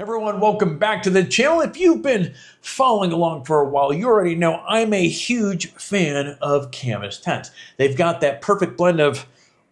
Everyone, welcome back to the channel. If you've been following along for a while, you already know I'm a huge fan of canvas tents. They've got that perfect blend of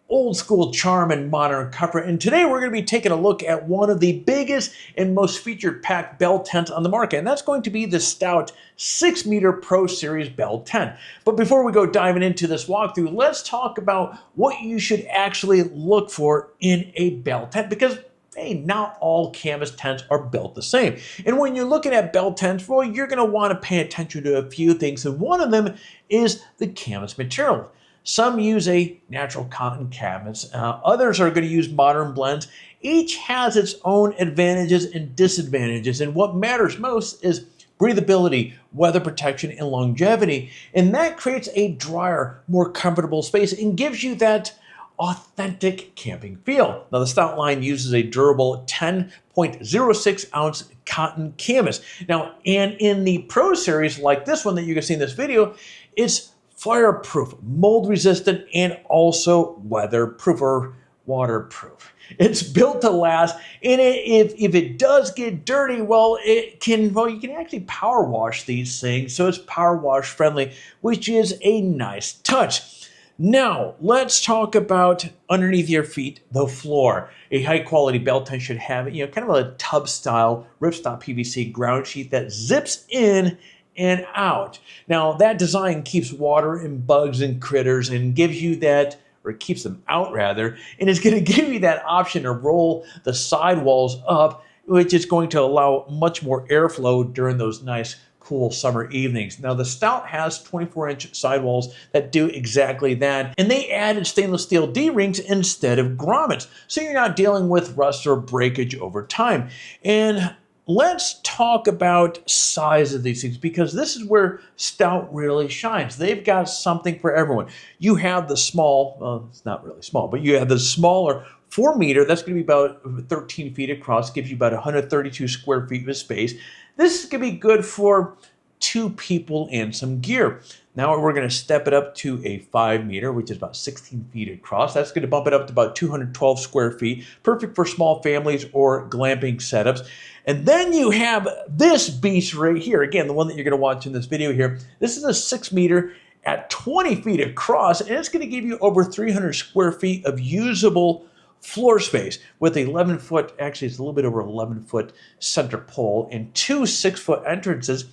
old school charm and modern comfort. And today we're going to be taking a look at one of the biggest and most featured packed bell tents on the market. And that's going to be the Stout 6-meter Pro Series bell tent. But before we go diving into this walkthrough, let's talk about what you should actually look for in a bell tent, because hey, not all canvas tents are built the same. And when you're looking at bell tents, well, you're going to want to pay attention to a few things. And one of them is the canvas material. Some use a natural cotton canvas. Others are going to use modern blends. Each has its own advantages and disadvantages. And what matters most is breathability, weather protection, and longevity. And that creates a drier, more comfortable space and gives you that authentic camping feel. Now, the Stout line uses a durable 10.06 ounce cotton canvas. Now, and in the Pro Series, like this one that you can see in this video, it's fireproof, mold resistant, and also weatherproof or waterproof. It's built to last, and if it does get dirty, well, you can actually power wash these things, so it's power wash friendly, which is a nice touch. Now, let's talk about underneath your feet, the floor. A high-quality bell tent should have, kind of a tub-style ripstop PVC ground sheet that zips in and out. Now, that design keeps water and bugs and critters and gives you that, or keeps them out rather, and it's going to give you that option to roll the sidewalls up, which is going to allow much more airflow during those nice cool summer evenings. Now, the Stout has 24-inch sidewalls that do exactly that, and they added stainless steel D-rings instead of grommets, so you're not dealing with rust or breakage over time. And let's talk about size of these things, because this is where Stout really shines. They've got something for everyone. You have the small, well, it's not really small, but you have the smaller 4-meter, that's going to be about 13 feet across, gives you about 132 square feet of space. This is going to be good for 2 people and some gear. Now we're going to step it up to a 5-meter, which is about 16 feet across. That's going to bump it up to about 212 square feet, perfect for small families or glamping setups. And then you have this beast right here. Again, the one that you're going to watch in this video here. This is a 6-meter at 20 feet across, and it's going to give you over 300 square feet of usable floor space with 11-foot, actually it's a little bit over 11-foot center pole and 2 6-foot entrances.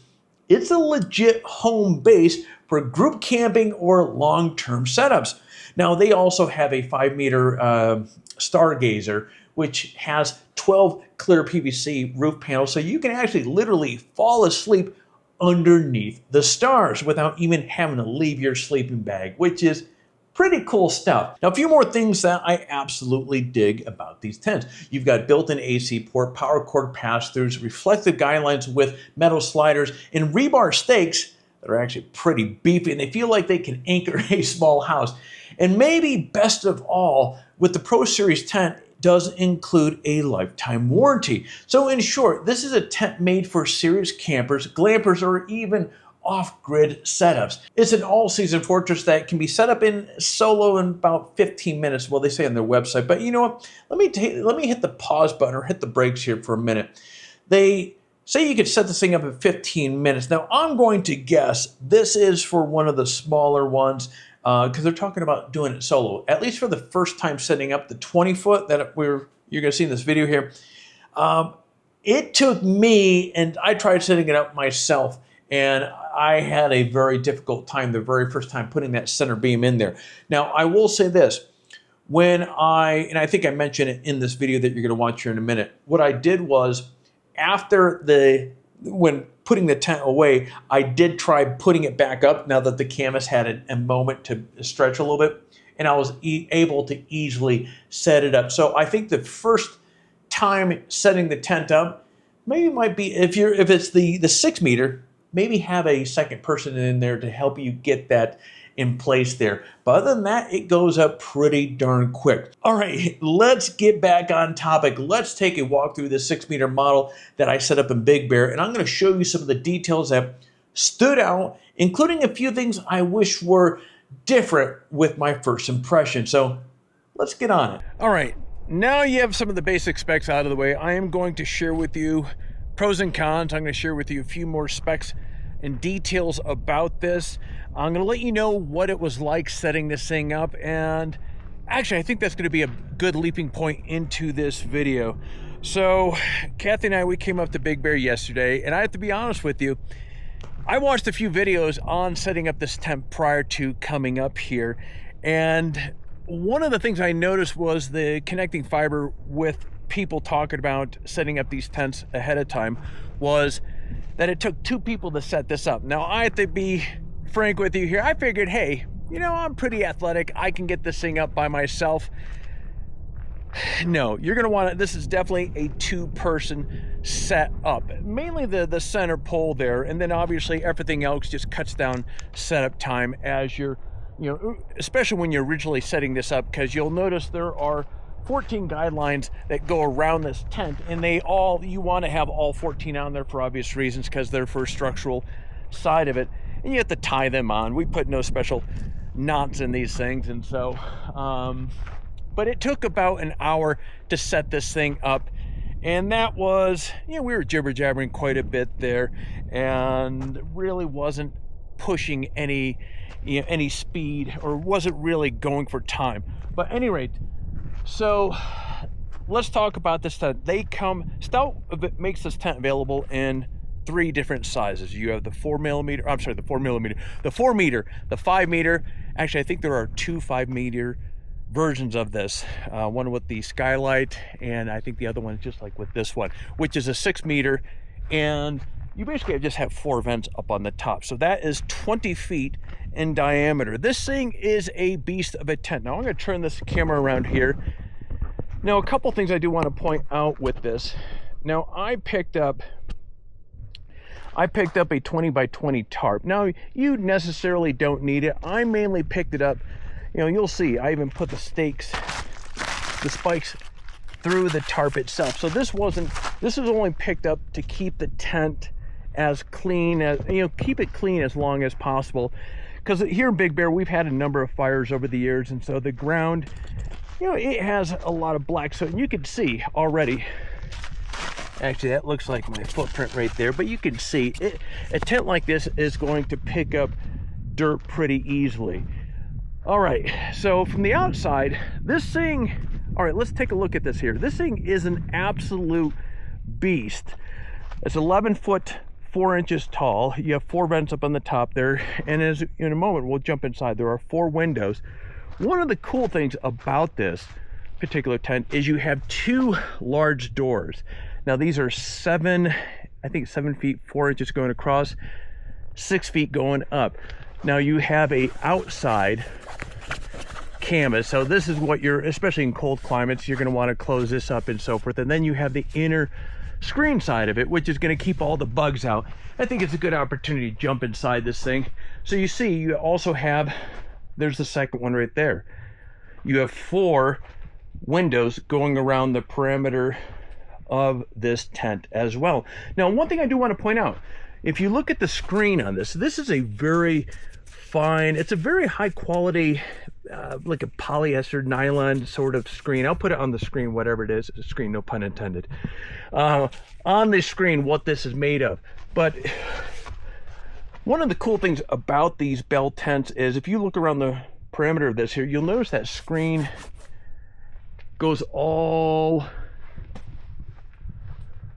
It's a legit home base for group camping or long-term setups. Now, they also have a 5-meter stargazer, which has 12 clear PVC roof panels, so you can actually literally fall asleep underneath the stars without even having to leave your sleeping bag, which is pretty cool stuff. Now, a few more things that I absolutely dig about these tents. You've got built-in AC port, power cord pass-throughs, reflective guidelines with metal sliders, and rebar stakes that are actually pretty beefy, and they feel like they can anchor a small house. And maybe best of all, with the Pro Series tent, does include a lifetime warranty. So in short, this is a tent made for serious campers, glampers, or even off-grid setups. It's an all-season fortress that can be set up in solo in about 15 minutes. Well, they say on their website, but you know what? Let me hit the pause button or hit the brakes here for a minute. They say you could set this thing up in 15 minutes. Now, I'm going to guess this is for one of the smaller ones because they're talking about doing it solo. At least for the first time setting up the 20-foot that you're going to see in this video here. It took me, and I tried setting it up myself, and I had a very difficult time the very first time putting that center beam in there. Now, I will say this. And I think I mentioned it in this video that you're going to watch here in a minute, what I did was, when putting the tent away, I did try putting it back up now that the canvas had a moment to stretch a little bit, and I was able to easily set it up. So I think the first time setting the tent up, maybe it might be, if it's the 6-meter, maybe have a second person in there to help you get that in place there. But other than that, it goes up pretty darn quick. All right, let's get back on topic. Let's take a walk through this 6-meter model that I set up in Big Bear, and I'm going to show you some of the details that stood out, including a few things I wish were different with my first impression. So let's get on it. All right. now you have some of the basic specs out of the way. I am going to share with you pros and cons. I'm going to share with you a few more specs and details about this. I'm going to let you know what it was like setting this thing up, and actually I think that's going to be a good leaping point into this video. So Kathy and I, we came up to Big Bear yesterday, and I have to be honest with you, I watched a few videos on setting up this tent prior to coming up here, and one of the things I noticed was the connecting fiber with people talking about setting up these tents ahead of time was that it took 2 people to set this up. Now, I have to be frank with you here. I figured, hey, you know, I'm pretty athletic. I can get this thing up by myself. No, you're going to want it. This is definitely a 2-person setup. Mainly the center pole there, and then obviously everything else just cuts down setup time as you're, you know, especially when you're originally setting this up, because you'll notice there are 14 guidelines that go around this tent, and you want to have all 14 on there for obvious reasons, because they're for structural side of it, and you have to tie them on. We put no special knots in these things, and so but it took about an hour to set this thing up, and that was, you know, we were jibber jabbering quite a bit there, and really wasn't pushing any speed, or wasn't really going for time. But at any rate, so let's talk about this tent. Stout makes this tent available in 3 different sizes. You have the 4 meter, the 5 meter. Actually, I think there are 2 5 meter versions of this. One with the skylight, and I think the other one is just like with this one, which is a 6 meter, and you basically just have 4 vents up on the top. So that is 20 feet in diameter. This thing is a beast of a tent. Now I'm going to turn this camera around here. Now, a couple things I do want to point out with this. Now, I picked up a 20 by 20 tarp. Now, you necessarily don't need it. I mainly picked it up, you know, you'll see I even put the spikes through the tarp itself. So this was only picked up to keep the tent as clean as, you know, keep it clean as long as possible, because here in Big Bear we've had a number of fires over the years, and so the ground, you know, it has a lot of black soot, and you can see already, actually that looks like my footprint right there, but you can see it, a tent like this is going to pick up dirt pretty easily. All right, so from the outside, this thing, all right, let's take a look at this here. This thing is an absolute beast. It's 11 foot 4 inches tall. You have 4 vents up on the top there, and as in a moment we'll jump inside, there are 4 windows. One of the cool things about this particular tent is you have 2 large doors. Now these are 7 feet 4 inches going across, 6 feet going up. Now you have a outside canvas, so this is what you're, especially in cold climates, you're going to want to close this up and so forth. And then you have the inner screen side of it, which is going to keep all the bugs out. I think it's a good opportunity to jump inside this thing. So you see, you also have, there's the second one right there. You have 4 windows going around the perimeter of this tent as well. Now, one thing I do want to point out, if you look at the screen on this, this is a very fine, it's a very high quality, like a polyester nylon sort of screen. I'll put it on the screen, whatever it is. It's a screen, no pun intended. On the screen, what this is made of. But one of the cool things about these bell tents is if you look around the perimeter of this here, you'll notice that screen goes all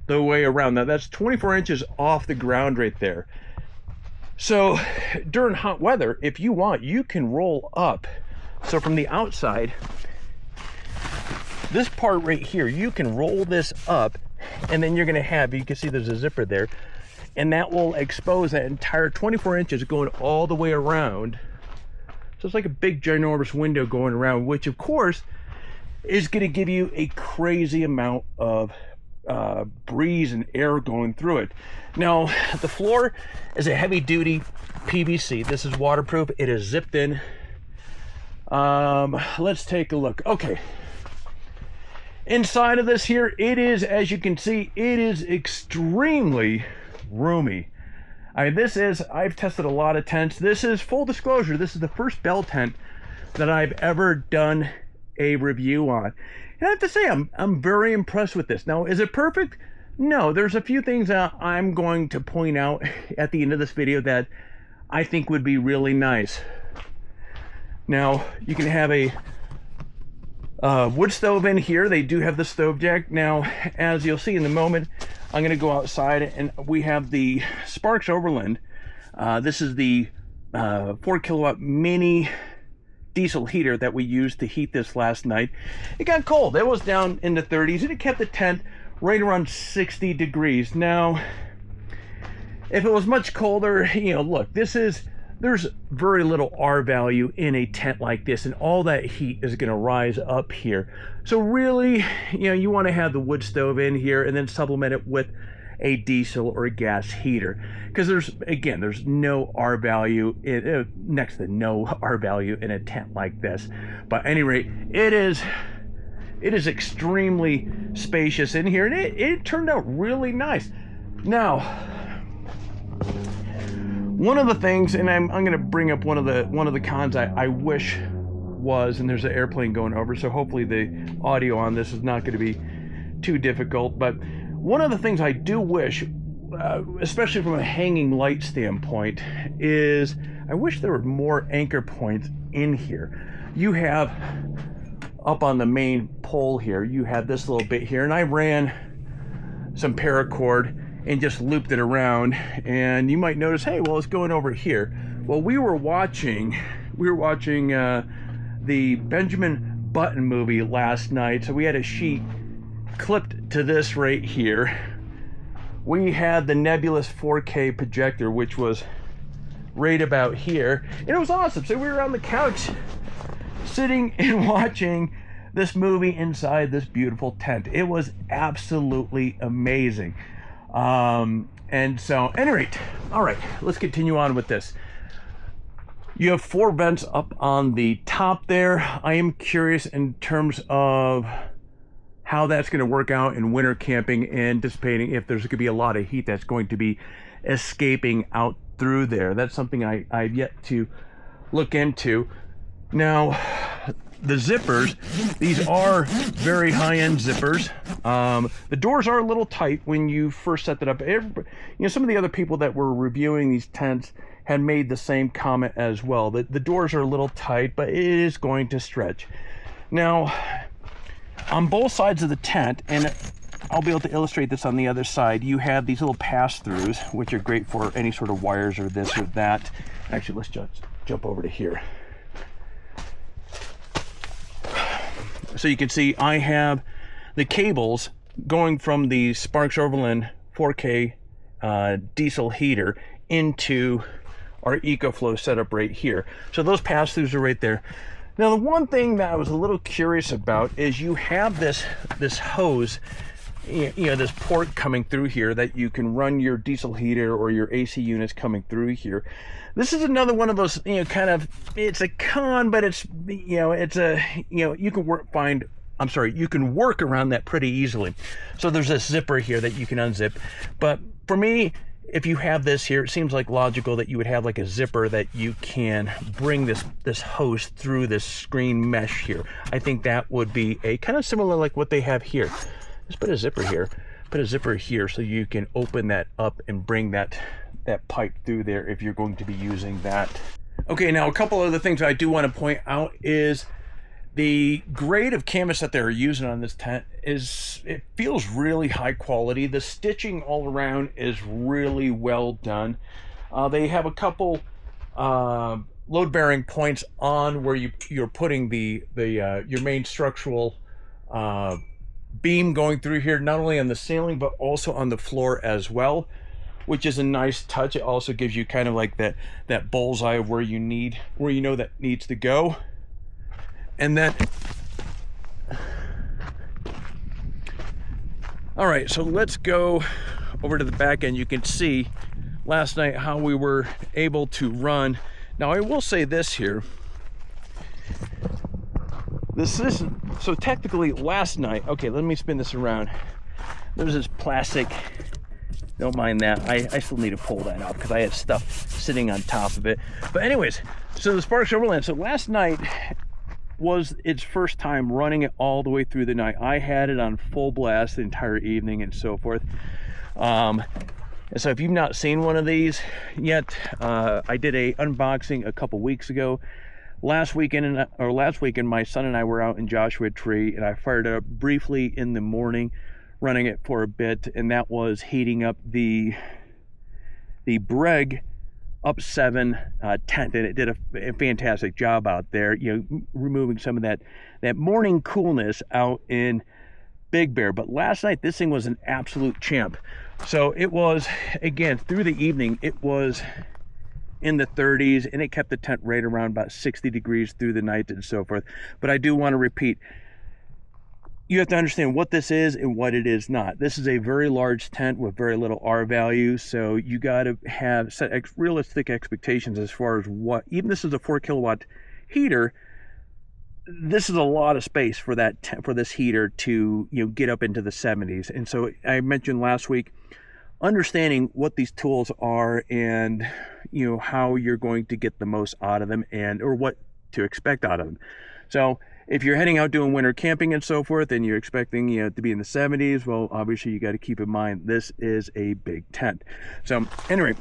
the way around. Now that's 24 inches off the ground right there. So during hot weather, if you want, you can roll up. So from the outside, this part right here, you can roll this up, and then you're going to have, you can see there's a zipper there, and that will expose that entire 24 inches going all the way around. So it's like a big ginormous window going around, which of course is going to give you a crazy amount of breeze and air going through it. Now the floor is a heavy duty PVC. This is waterproof. It is zipped in. Let's take a look. Okay, inside of this here, it is, as you can see, it is extremely roomy. I've tested a lot of tents. This is, full disclosure, this is the first bell tent that I've ever done a review on. And I have to say, I'm very impressed with this. Now, is it perfect? No, there's a few things I'm going to point out at the end of this video that I think would be really nice. Now, you can have a wood stove in here. They do have the stove jack. Now, as you'll see in a moment, I'm going to go outside and we have the Sparks Overland. This is the 4 kilowatt mini diesel heater that we used to heat this last night. It got cold. It was down in the 30s and it kept the tent right around 60 degrees. Now, if it was much colder, you know, look, there's very little R value in a tent like this, and all that heat is going to rise up here. So really, you know, you want to have the wood stove in here and then supplement it with a diesel or a gas heater, because there's no R value next to no R value in a tent like this. But at any rate, it is extremely spacious in here, and it turned out really nice. Now, one of the things, and I'm going to bring up one of the cons I wish was, and there's an airplane going over, so hopefully the audio on this is not going to be too difficult, but one of the things I do wish, especially from a hanging light standpoint, is I wish there were more anchor points in here. You have up on the main pole here, you have this little bit here, and I ran some paracord and just looped it around, and you might notice, hey, well, it's going over here. Well, we were watching the Benjamin Button movie last night, so we had a sheet clipped to this right here. We had the Nebulous 4K projector, which was right about here, and it was awesome. So we were on the couch sitting and watching this movie inside this beautiful tent. It was absolutely amazing. And so, at any rate, all right, let's continue on with this. You have 4 vents up on the top there. I am curious in terms of how that's going to work out in winter camping, and anticipating if there's going to be a lot of heat that's going to be escaping out through there. That's something I've yet to look into. Now, the zippers, these are very high-end zippers. The doors are a little tight when you first set that up. Some of the other people that were reviewing these tents had made the same comment as well. The doors are a little tight, but it is going to stretch. Now, on both sides of the tent, and I'll be able to illustrate this on the other side, you have these little pass-throughs, which are great for any sort of wires or this or that. Actually, let's just jump over to here. So you can see I have the cables going from the Sparks Overland 4K diesel heater into our EcoFlow setup right here. So those pass-throughs are right there. Now, the one thing that I was a little curious about is you have this hose, this port coming through here that you can run your diesel heater or your AC units coming through here. This is another one of those, it's a con, but you can work around that pretty easily. So there's this zipper here that you can unzip. But for me, if you have this here, it seems like logical that you would have like a zipper that you can bring this hose through this screen mesh here. I think that would be a kind of similar like what they have here. Just put a zipper here. Put a zipper here so you can open that up and bring that pipe through there if you're going to be using that. Okay, now a couple other things I do want to point out is the grade of canvas that they're using on this tent it feels really high quality. The stitching all around is really well done. They have a couple load-bearing points on where you're putting your main structural beam going through here, not only on the ceiling but also on the floor as well, which is a nice touch. It also gives you kind of like that bullseye of where you know that needs to go. And then, all right, so let's go over to the back end. You can see last night how we were able to run. Now, I will say this here. This isn't, so technically last night, okay, let me spin this around. There's this plastic, don't mind that. I still need to pull that out because I had stuff sitting on top of it. But anyways, so the Sparks Overland. So last night, was its first time running it all the way through the night. I had it on full blast the entire evening and so forth. And so if you've not seen one of these yet, I did a unboxing a couple weeks ago. Last weekend, my son and I were out in Joshua Tree, and I fired it up briefly in the morning, running it for a bit, and that was heating up the Breg Up 7 tent, and it did a fantastic job out there, removing some of that morning coolness out in Big Bear. But last night, this thing was an absolute champ. So it was, again, through the evening, it was in the 30s, and it kept the tent right around about 60 degrees through the night and so forth. But I do want to repeat, you have to understand what this is and what it is not. This is a very large tent with very little R value, so you got to have set realistic expectations as far as what, even this is a 4 kilowatt heater, this is a lot of space for for this heater to get up into the 70s. And so I mentioned last week, understanding what these tools are and how you're going to get the most out of them or what to expect out of them. So if you're heading out doing winter camping and so forth and you're expecting to be in the 70s, well, obviously you got to keep in mind this is a big tent. So anyway,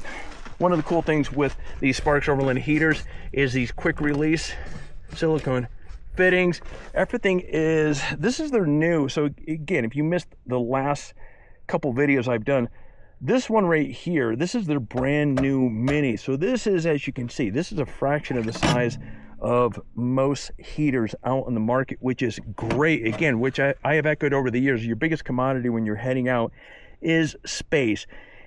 one of the cool things with these Sparks Overland heaters is these quick release silicone fittings. This is their new. So again, if you missed the last couple videos I've done, this one right here, this is their brand new mini. So this is, as you can see, this is a fraction of the size of most heaters out on the market, which is great. Again, which I have echoed over the years, your biggest commodity when you're heading out is space.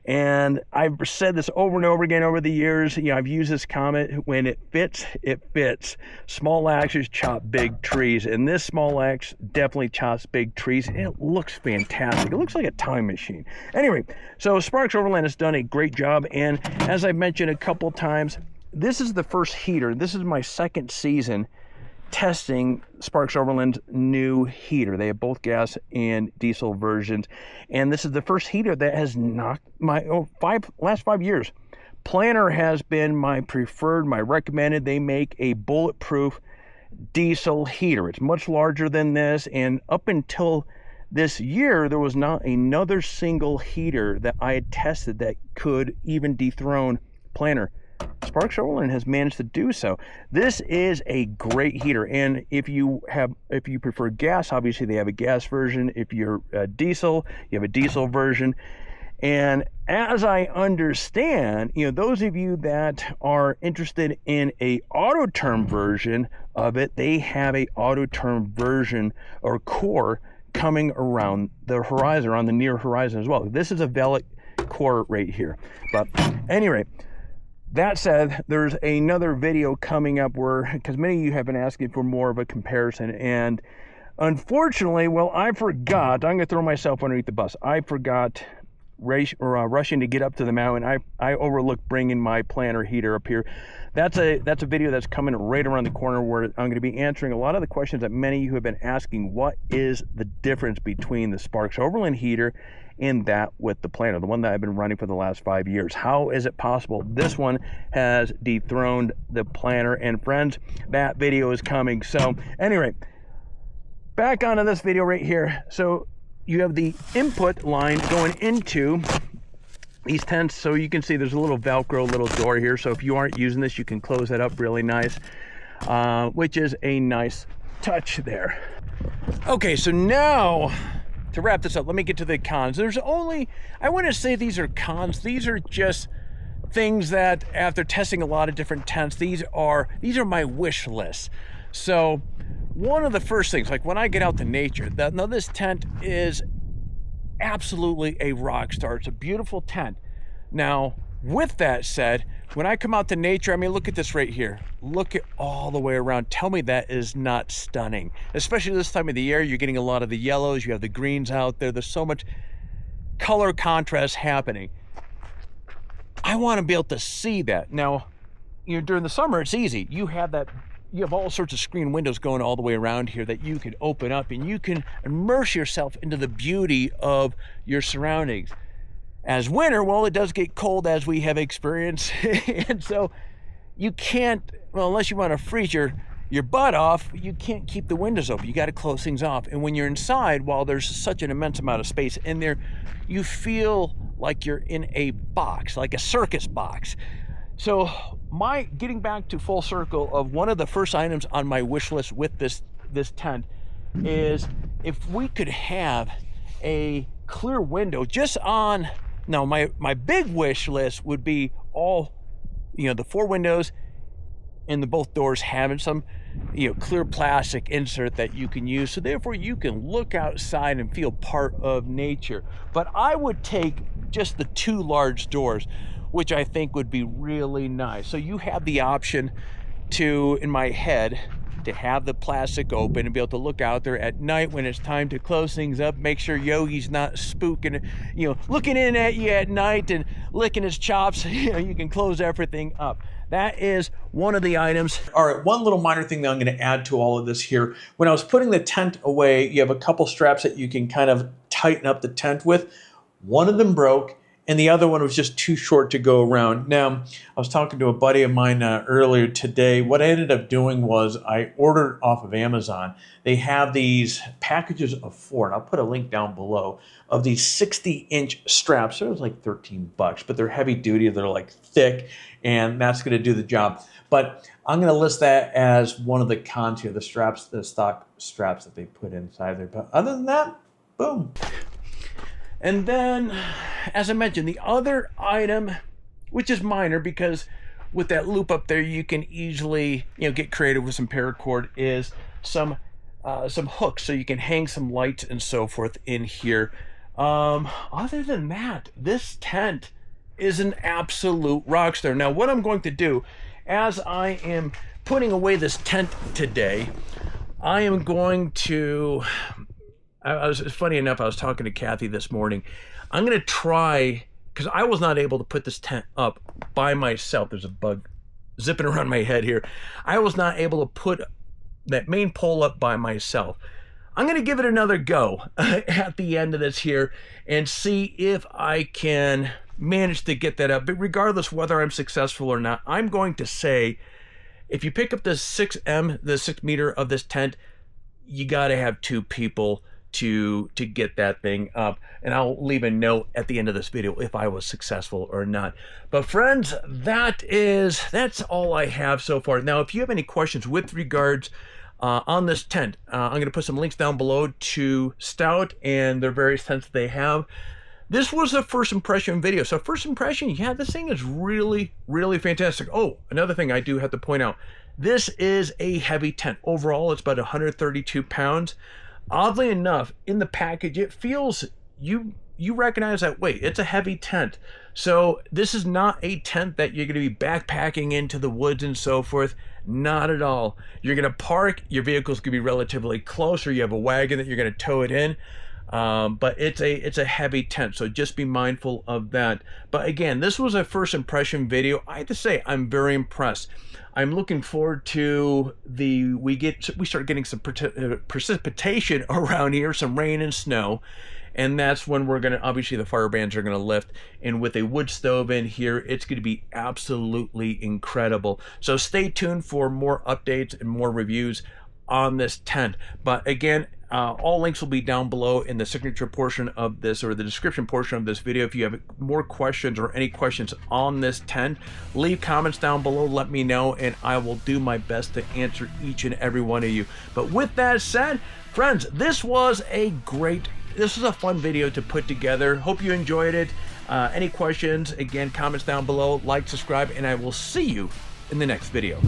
And I've said this over and over again over the years. I've used this comment: when it fits, it fits. Small axes chop big trees, and this small axe definitely chops big trees. And it looks fantastic. It looks like a time machine. Anyway, so Sparks Overland has done a great job, and as I've mentioned a couple times, this is the first heater. This is my second season testing Sparks Overland's new heater. They have both gas and diesel versions, and this is the first heater that has knocked my last 5 years. Planner has been my preferred, my recommended. They make a bulletproof diesel heater. It's much larger than this, and up until this year, there was not another single heater that I had tested that could even dethrone Planner. Sparks Overland has managed to do so. This is a great heater, and if you prefer gas, obviously they have a gas version. If you're diesel, you have a diesel version. And as I understand, those of you that are interested in a auto-term version of it, they have a auto-term version or core coming around the horizon, on the near horizon as well. This is a Velvet core right here. But anyway, that said, there's another video coming up because many of you have been asking for more of a comparison, and unfortunately, well, I forgot. I'm going to throw myself underneath the bus. I forgot rushing to get up to the mountain. I overlooked bringing my Planner heater up here. That's a video that's coming right around the corner, where I'm going to be answering a lot of the questions that many of you have been asking. What is the difference between the Sparks Overland heater and that with the Planner, the one that I've been running for the last 5 years? How is it possible this one has dethroned the Planner? And friends, that video is coming. So anyway, back onto this video right here. So you have the input line going into these tents. So you can see there's a little Velcro little door here. So if you aren't using this, you can close that up really nice, which is a nice touch there. Okay, so now to wrap this up, let me get to the cons. I want to say these are cons. These are just things that, after testing a lot of different tents, these are my wish list. So one of the first things, like when I get out to nature, now this tent is absolutely a rock star. It's a beautiful tent. Now, with that said, when I come out to nature, I mean, look at this right here. Look at all the way around. Tell me that is not stunning. Especially this time of the year, you're getting a lot of the yellows, you have the greens out there. There's so much color contrast happening. I want to be able to see that. Now, during the summer, it's easy. You have all sorts of screen windows going all the way around here that you can open up, and you can immerse yourself into the beauty of your surroundings. As winter, well, it does get cold, as we have experienced. And so you can't, well, unless you want to freeze your your butt off, you can't keep the windows open. You got to close things off. And when you're inside, while there's such an immense amount of space in there, you feel like you're in a box, like a circus box. So getting back to full circle of one of the first items on my wish list with this tent is if we could have a clear window just on, now my big wish list would be all, the 4 windows and both doors having some, clear plastic insert that you can use. So therefore you can look outside and feel part of nature. But I would take just the 2 large doors, which I think would be really nice. So you have the option to, in my head, to have the plastic open and be able to look out there at night when it's time to close things up. Make sure Yogi's not spooking, looking in at you at night and licking his chops. You can close everything up. That is one of the items. All right, one little minor thing that I'm going to add to all of this here. When I was putting the tent away, you have a couple straps that you can kind of tighten up the tent with. One of them broke, and the other one was just too short to go around. Now, I was talking to a buddy of mine earlier today. What I ended up doing was I ordered off of Amazon. They have these packages of 4, and I'll put a link down below, of these 60-inch straps. So it was like $13, but they're heavy duty, they're like thick, and that's gonna do the job. But I'm gonna list that as one of the cons here, the straps, the stock straps that they put inside there. But other than that, boom. And then, as I mentioned, the other item, which is minor because with that loop up there, you can easily, get creative with some paracord, is some hooks so you can hang some lights and so forth in here. Other than that, this tent is an absolute rock star. Now, what I'm going to do, as I am putting away this tent today, I am going to... It's funny enough, I was talking to Kathy this morning. I'm going to try, because I was not able to put this tent up by myself. There's a bug zipping around my head here. I was not able to put that main pole up by myself. I'm going to give it another go at the end of this here and see if I can manage to get that up. But regardless whether I'm successful or not, I'm going to say, if you pick up the 6 meter of this tent, you got to have 2 people to get that thing up, and I'll leave a note at the end of this video if I was successful or not. But friends, that's all I have so far. Now, if you have any questions with regards on this tent, I'm going to put some links down below to Stout and their various tents that they have. This was a first impression video. So first impression, yeah, this thing is really, really fantastic. Oh, another thing I do have to point out, this is a heavy tent. Overall, it's about 132 pounds. Oddly enough, in the package, it feels, you recognize that, wait, it's a heavy tent. So this is not a tent that you're going to be backpacking into the woods and so forth. Not at all. You're going to park, your vehicle's going to be relatively close, or you have a wagon that you're going to tow it in. But it's a heavy tent, so just be mindful of that. But again, this was a first impression video. I have to say, I'm very impressed. I'm looking forward to we start getting some precipitation around here, some rain and snow, and that's when we're gonna, obviously the fire bans are gonna lift, and with a wood stove in here, it's gonna be absolutely incredible. So stay tuned for more updates and more reviews on this tent. But again, all links will be down below in the signature portion of this, or the description portion of this video. If you have more questions or any questions on this tent, leave comments down below, let me know, and I will do my best to answer each and every one of you. But with that said, friends, this was a fun video to put together. Hope you enjoyed it. Any questions, again, comments down below, like, subscribe, and I will see you in the next video.